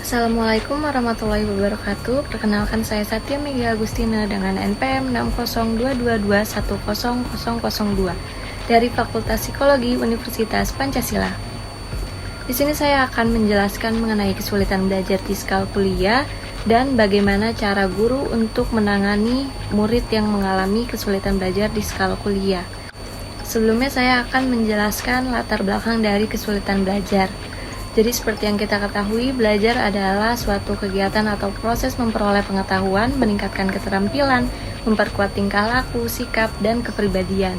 Assalamualaikum warahmatullahi wabarakatuh. Perkenalkan saya Satya Mega Agustina dengan NPM 60222100002 dari Fakultas Psikologi Universitas Pancasila. Di sini saya akan menjelaskan mengenai kesulitan belajar di skala kuliah dan bagaimana cara guru untuk menangani murid yang mengalami kesulitan belajar di skala kuliah. Sebelumnya saya akan menjelaskan latar belakang dari kesulitan belajar. Jadi seperti yang kita ketahui, belajar adalah suatu kegiatan atau proses memperoleh pengetahuan, meningkatkan keterampilan, memperkuat tingkah laku, sikap, dan kepribadian.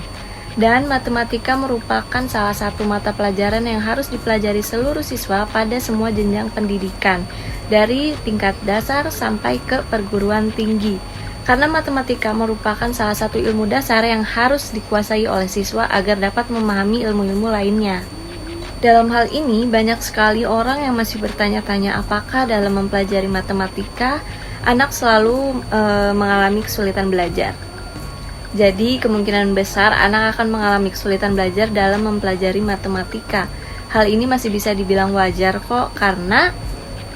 Dan matematika merupakan salah satu mata pelajaran yang harus dipelajari seluruh siswa pada semua jenjang pendidikan, dari tingkat dasar sampai ke perguruan tinggi. Karena matematika merupakan salah satu ilmu dasar yang harus dikuasai oleh siswa agar dapat memahami ilmu-ilmu lainnya. Dalam hal ini, banyak sekali orang yang masih bertanya-tanya apakah dalam mempelajari matematika, anak selalu mengalami kesulitan belajar. Jadi, kemungkinan besar anak akan mengalami kesulitan belajar dalam mempelajari matematika. Hal ini masih bisa dibilang wajar kok, karena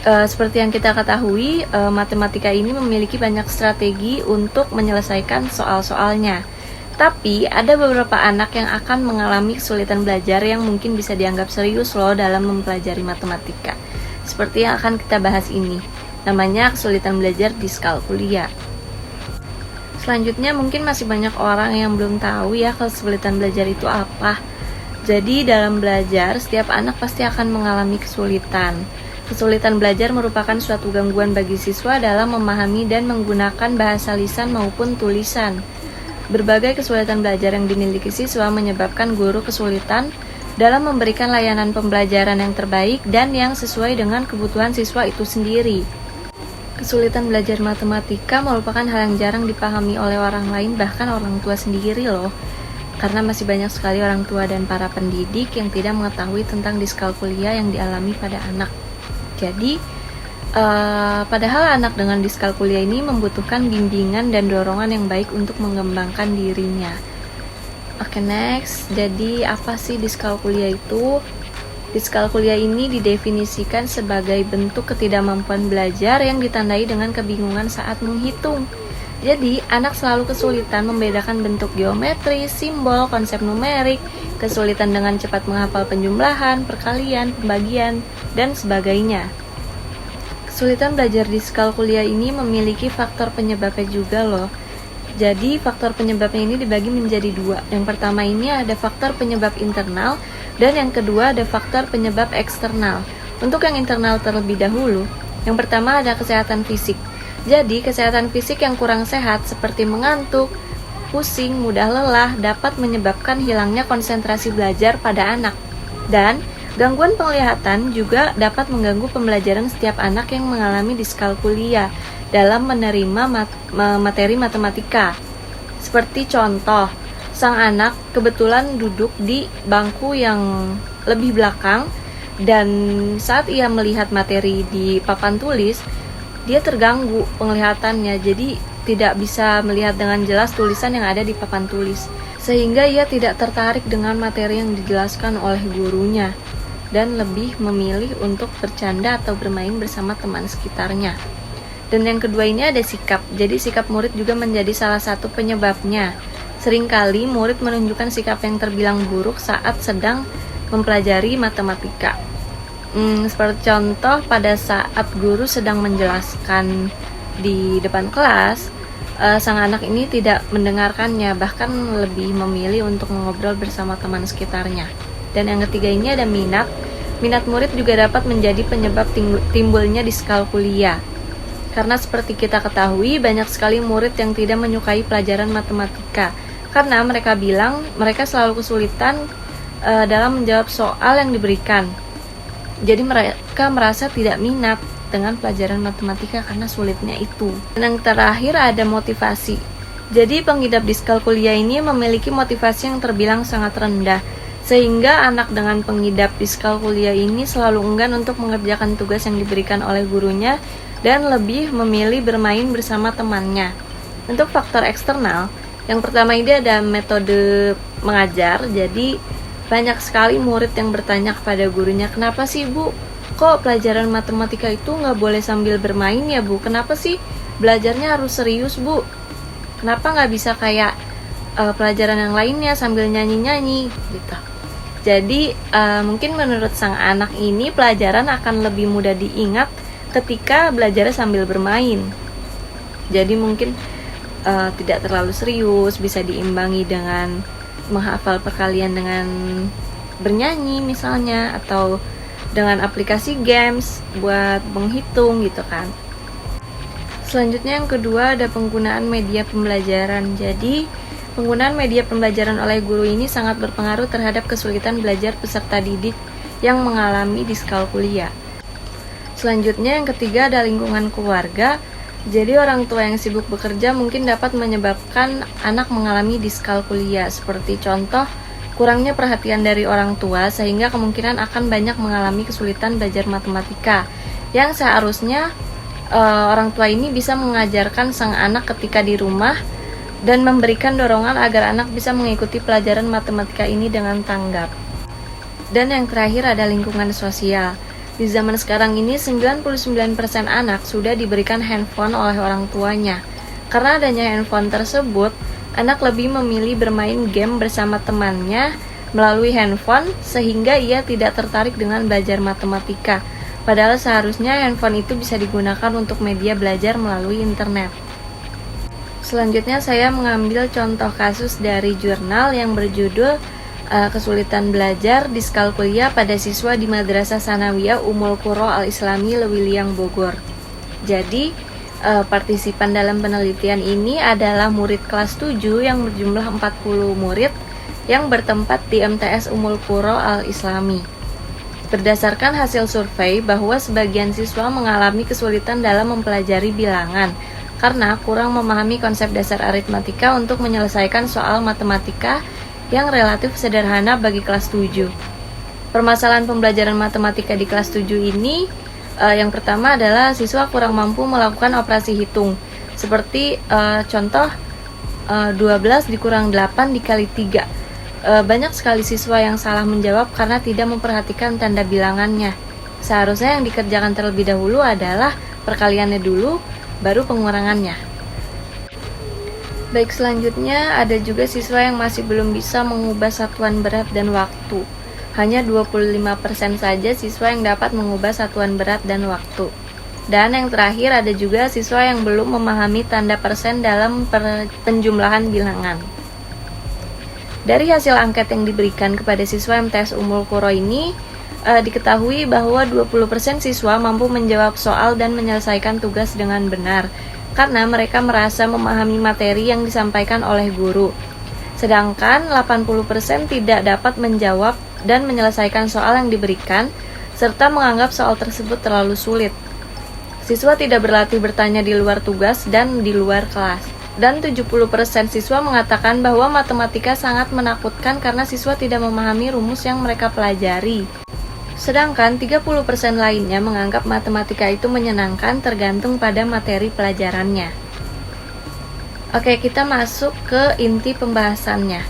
seperti yang kita ketahui, matematika ini memiliki banyak strategi untuk menyelesaikan soal-soalnya. Tapi ada beberapa anak yang akan mengalami kesulitan belajar yang mungkin bisa dianggap serius loh dalam mempelajari matematika. Seperti yang akan kita bahas ini, namanya kesulitan belajar di skala kuliah. Selanjutnya mungkin masih banyak orang yang belum tahu ya kesulitan belajar itu apa. Jadi dalam belajar, setiap anak pasti akan mengalami kesulitan. Kesulitan belajar merupakan suatu gangguan bagi siswa dalam memahami dan menggunakan bahasa lisan maupun tulisan. Berbagai kesulitan belajar yang dimiliki siswa menyebabkan guru kesulitan dalam memberikan layanan pembelajaran yang terbaik dan yang sesuai dengan kebutuhan siswa itu sendiri. Kesulitan belajar matematika merupakan hal yang jarang dipahami oleh orang lain, bahkan orang tua sendiri loh. Karena masih banyak sekali orang tua dan para pendidik yang tidak mengetahui tentang diskalkulia yang dialami pada anak. Jadi, padahal anak dengan diskalkulia ini membutuhkan bimbingan dan dorongan yang baik untuk mengembangkan dirinya. Oke, next. Jadi apa sih diskalkulia itu? Diskalkulia ini didefinisikan sebagai bentuk ketidakmampuan belajar yang ditandai dengan kebingungan saat menghitung. Jadi, anak selalu kesulitan membedakan bentuk geometri, simbol, konsep numerik, kesulitan dengan cepat menghafal penjumlahan, perkalian, pembagian, dan sebagainya. Kesulitan belajar di skala kuliah ini memiliki faktor penyebabnya juga loh. Jadi faktor penyebabnya ini dibagi menjadi dua. Yang pertama ini ada faktor penyebab internal dan yang kedua ada faktor penyebab eksternal. Untuk yang internal terlebih dahulu, yang pertama ada kesehatan fisik. Jadi kesehatan fisik yang kurang sehat seperti mengantuk, pusing, mudah lelah dapat menyebabkan hilangnya konsentrasi belajar pada anak. Dan gangguan penglihatan juga dapat mengganggu pembelajaran setiap anak yang mengalami diskalkulia dalam menerima materi matematika. Seperti contoh, sang anak kebetulan duduk di bangku yang lebih belakang dan saat ia melihat materi di papan tulis, dia terganggu penglihatannya, jadi tidak bisa melihat dengan jelas tulisan yang ada di papan tulis, sehingga ia tidak tertarik dengan materi yang dijelaskan oleh gurunya dan lebih memilih untuk bercanda atau bermain bersama teman sekitarnya. Dan yang kedua ini ada sikap. Jadi sikap murid juga menjadi salah satu penyebabnya. Seringkali murid menunjukkan sikap yang terbilang buruk saat sedang mempelajari matematika. Seperti contoh pada saat guru sedang menjelaskan di depan kelas, sang anak ini tidak mendengarkannya, bahkan lebih memilih untuk mengobrol bersama teman sekitarnya. Dan yang ketiga ini ada minat. Minat murid juga dapat menjadi penyebab timbulnya diskalkulia. Karena seperti kita ketahui, banyak sekali murid yang tidak menyukai pelajaran matematika. Karena mereka bilang mereka selalu kesulitan dalam menjawab soal yang diberikan. Jadi mereka merasa tidak minat dengan pelajaran matematika karena sulitnya itu. Dan yang terakhir ada motivasi. Jadi pengidap diskalkulia ini memiliki motivasi yang terbilang sangat rendah. Sehingga anak dengan pengidap diskalkulia ini selalu enggan untuk mengerjakan tugas yang diberikan oleh gurunya dan lebih memilih bermain bersama temannya. Untuk faktor eksternal, yang pertama ini ada metode mengajar. Jadi banyak sekali murid yang bertanya kepada gurunya, kenapa sih Bu kok pelajaran matematika itu nggak boleh sambil bermain ya Bu? Kenapa sih belajarnya harus serius Bu? Kenapa nggak bisa kayak pelajaran yang lainnya sambil nyanyi-nyanyi gitu? Jadi mungkin menurut sang anak ini pelajaran akan lebih mudah diingat ketika belajarnya sambil bermain. Jadi mungkin tidak terlalu serius, bisa diimbangi dengan menghafal perkalian dengan bernyanyi misalnya, atau dengan aplikasi games buat menghitung gitu kan. Selanjutnya yang kedua ada penggunaan media pembelajaran. Jadi penggunaan media pembelajaran oleh guru ini sangat berpengaruh terhadap kesulitan belajar peserta didik yang mengalami diskalkulia. Selanjutnya yang ketiga ada lingkungan keluarga. Jadi orang tua yang sibuk bekerja mungkin dapat menyebabkan anak mengalami diskalkulia. Seperti contoh, kurangnya perhatian dari orang tua sehingga kemungkinan akan banyak mengalami kesulitan belajar matematika. Yang seharusnya orang tua ini bisa mengajarkan sang anak ketika di rumah dan memberikan dorongan agar anak bisa mengikuti pelajaran matematika ini dengan tanggap. Dan yang terakhir ada lingkungan sosial. Di zaman sekarang ini 99% anak sudah diberikan handphone oleh orang tuanya. Karena adanya handphone tersebut, anak lebih memilih bermain game bersama temannya melalui handphone sehingga ia tidak tertarik dengan belajar matematika. Padahal seharusnya handphone itu bisa digunakan untuk media belajar melalui internet. Selanjutnya saya mengambil contoh kasus dari jurnal yang berjudul kesulitan belajar diskalkulia pada siswa di Madrasah Sanawiyah Ummul Qura Al-Islami Lewiliang Bogor. Jadi partisipan dalam penelitian ini adalah murid kelas 7 yang berjumlah 40 murid yang bertempat di MTS Ummul Qura Al-Islami. Berdasarkan hasil survei bahwa sebagian siswa mengalami kesulitan dalam mempelajari bilangan karena kurang memahami konsep dasar aritmatika untuk menyelesaikan soal matematika yang relatif sederhana bagi kelas 7. Permasalahan pembelajaran matematika di kelas 7 ini yang pertama adalah siswa kurang mampu melakukan operasi hitung. Seperti contoh 12 dikurang 8 dikali 3. Banyak sekali siswa yang salah menjawab karena tidak memperhatikan tanda bilangannya. Seharusnya yang dikerjakan terlebih dahulu adalah perkaliannya dulu, baru pengurangannya. Baik, selanjutnya ada juga siswa yang masih belum bisa mengubah satuan berat dan waktu. Hanya 25% saja siswa yang dapat mengubah satuan berat dan waktu. Dan yang terakhir ada juga siswa yang belum memahami tanda persen dalam penjumlahan bilangan. Dari hasil angket yang diberikan kepada siswa MTS Ummul Qura ini, diketahui bahwa 20% siswa mampu menjawab soal dan menyelesaikan tugas dengan benar, karena mereka merasa memahami materi yang disampaikan oleh guru. Sedangkan 80% tidak dapat menjawab dan menyelesaikan soal yang diberikan, serta menganggap soal tersebut terlalu sulit. Siswa tidak berlatih bertanya di luar tugas dan di luar kelas. Dan 70% siswa mengatakan bahwa matematika sangat menakutkan karena siswa tidak memahami rumus yang mereka pelajari. Sedangkan 30% lainnya menganggap matematika itu menyenangkan tergantung pada materi pelajarannya. Oke, kita masuk ke inti pembahasannya.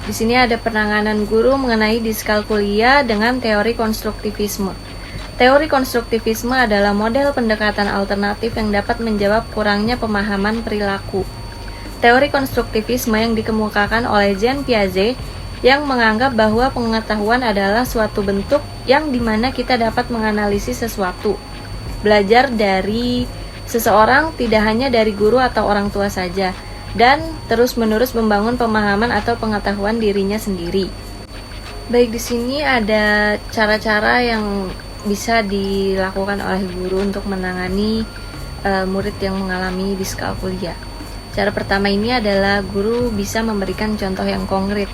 Di sini ada penanganan guru mengenai diskalkulia dengan teori konstruktivisme. Teori konstruktivisme adalah model pendekatan alternatif yang dapat menjawab kurangnya pemahaman perilaku. Teori konstruktivisme yang dikemukakan oleh Jean Piaget yang menganggap bahwa pengetahuan adalah suatu bentuk yang dimana kita dapat menganalisis sesuatu. Belajar dari seseorang tidak hanya dari guru atau orang tua saja, dan terus-menerus membangun pemahaman atau pengetahuan dirinya sendiri. Baik, di sini ada cara-cara yang bisa dilakukan oleh guru untuk menangani murid yang mengalami diskalkulia. Cara pertama ini adalah guru bisa memberikan contoh yang konkret.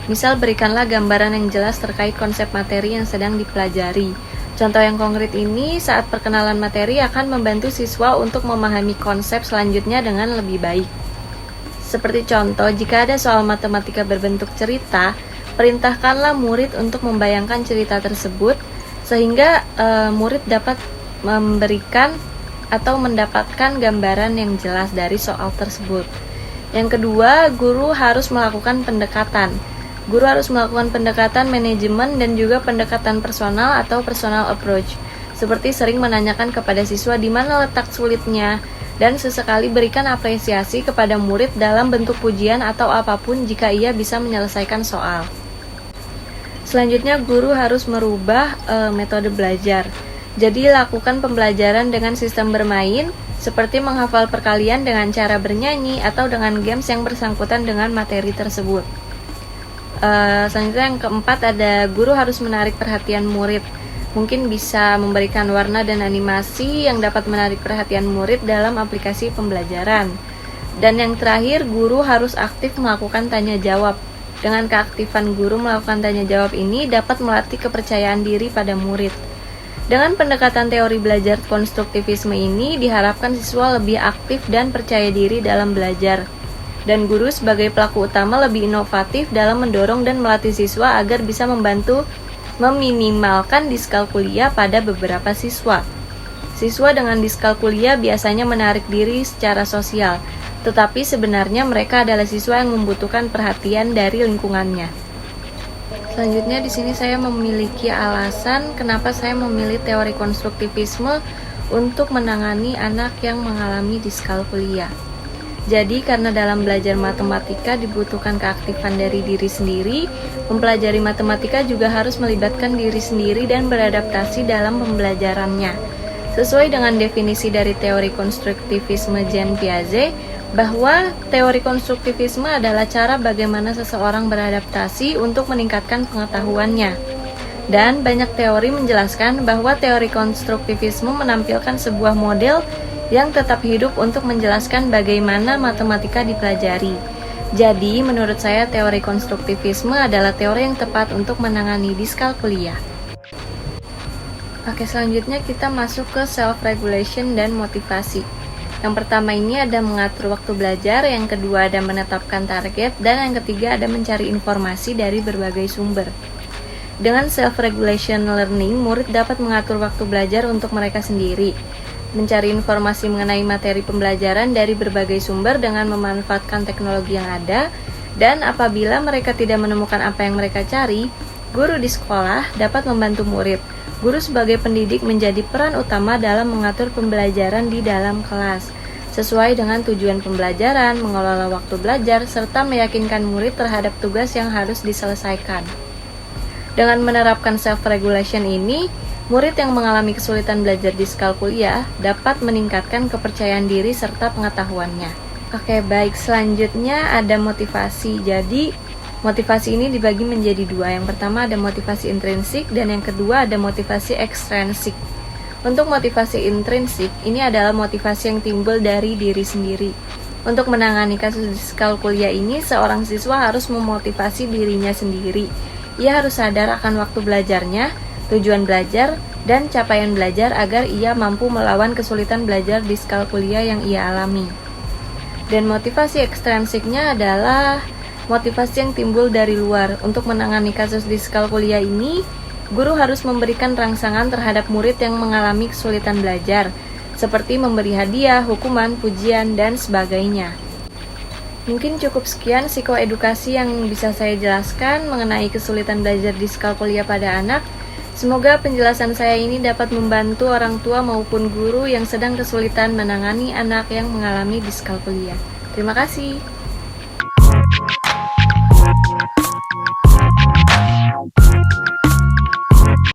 Misal, berikanlah gambaran yang jelas terkait konsep materi yang sedang dipelajari. Contoh yang konkret ini saat perkenalan materi akan membantu siswa untuk memahami konsep selanjutnya dengan lebih baik. Seperti contoh, jika ada soal matematika berbentuk cerita, perintahkanlah murid untuk membayangkan cerita tersebut sehingga murid dapat memberikan atau mendapatkan gambaran yang jelas dari soal tersebut. Yang kedua, guru harus melakukan pendekatan. Guru harus melakukan pendekatan manajemen dan juga pendekatan personal atau personal approach. seperti sering menanyakan kepada siswa di mana letak sulitnya, dan sesekali berikan apresiasi kepada murid dalam bentuk pujian atau apapun jika ia bisa menyelesaikan soal. Selanjutnya, guru harus merubah metode belajar. Jadi, lakukan pembelajaran dengan sistem bermain, seperti menghafal perkalian dengan cara bernyanyi atau dengan games yang bersangkutan dengan materi tersebut. Selanjutnya yang keempat ada guru harus menarik perhatian murid. Mungkin bisa memberikan warna dan animasi yang dapat menarik perhatian murid dalam aplikasi pembelajaran. Dan yang terakhir, guru harus aktif melakukan tanya jawab. Dengan keaktifan guru melakukan tanya jawab ini dapat melatih kepercayaan diri pada murid. Dengan pendekatan teori belajar konstruktivisme ini diharapkan siswa lebih aktif dan percaya diri dalam belajar. Dan guru sebagai pelaku utama lebih inovatif dalam mendorong dan melatih siswa agar bisa membantu meminimalkan diskalkulia pada beberapa siswa. Siswa dengan diskalkulia biasanya menarik diri secara sosial, tetapi sebenarnya mereka adalah siswa yang membutuhkan perhatian dari lingkungannya. Selanjutnya di sini saya memiliki alasan kenapa saya memilih teori konstruktivisme untuk menangani anak yang mengalami diskalkulia. Jadi karena dalam belajar matematika dibutuhkan keaktifan dari diri sendiri, mempelajari matematika juga harus melibatkan diri sendiri dan beradaptasi dalam pembelajarannya. Sesuai dengan definisi dari teori konstruktivisme Jean Piaget, bahwa teori konstruktivisme adalah cara bagaimana seseorang beradaptasi untuk meningkatkan pengetahuannya. Dan banyak teori menjelaskan bahwa teori konstruktivisme menampilkan sebuah model yang tetap hidup untuk menjelaskan bagaimana matematika dipelajari. Jadi, menurut saya teori konstruktivisme adalah teori yang tepat untuk menangani diskalkulia. Oke, selanjutnya kita masuk ke self-regulation dan motivasi. Yang pertama ini ada mengatur waktu belajar, yang kedua ada menetapkan target, dan yang ketiga ada mencari informasi dari berbagai sumber. Dengan self-regulation learning, murid dapat mengatur waktu belajar untuk mereka sendiri, mencari informasi mengenai materi pembelajaran dari berbagai sumber dengan memanfaatkan teknologi yang ada, dan apabila mereka tidak menemukan apa yang mereka cari, guru di sekolah dapat membantu murid. Guru sebagai pendidik menjadi peran utama dalam mengatur pembelajaran di dalam kelas, sesuai dengan tujuan pembelajaran, mengelola waktu belajar, serta meyakinkan murid terhadap tugas yang harus diselesaikan. Dengan menerapkan self-regulation ini, murid yang mengalami kesulitan belajar diskalkulia dapat meningkatkan kepercayaan diri serta pengetahuannya. Oke, baik. Selanjutnya ada motivasi. Jadi, motivasi ini dibagi menjadi dua. Yang pertama ada motivasi intrinsik dan yang kedua ada motivasi ekstrinsik. Untuk motivasi intrinsik, ini adalah motivasi yang timbul dari diri sendiri. Untuk menangani kasus diskalkulia ini, seorang siswa harus memotivasi dirinya sendiri. Ia harus sadar akan waktu belajarnya, tujuan belajar, dan capaian belajar agar ia mampu melawan kesulitan belajar diskalkulia yang ia alami. Dan motivasi ekstrinsiknya adalah motivasi yang timbul dari luar. Untuk menangani kasus diskalkulia ini, guru harus memberikan rangsangan terhadap murid yang mengalami kesulitan belajar, seperti memberi hadiah, hukuman, pujian, dan sebagainya. Mungkin cukup sekian psikoedukasi yang bisa saya jelaskan mengenai kesulitan belajar diskalkulia pada anak. Semoga penjelasan saya ini dapat membantu orang tua maupun guru yang sedang kesulitan menangani anak yang mengalami diskalkulia. Terima kasih.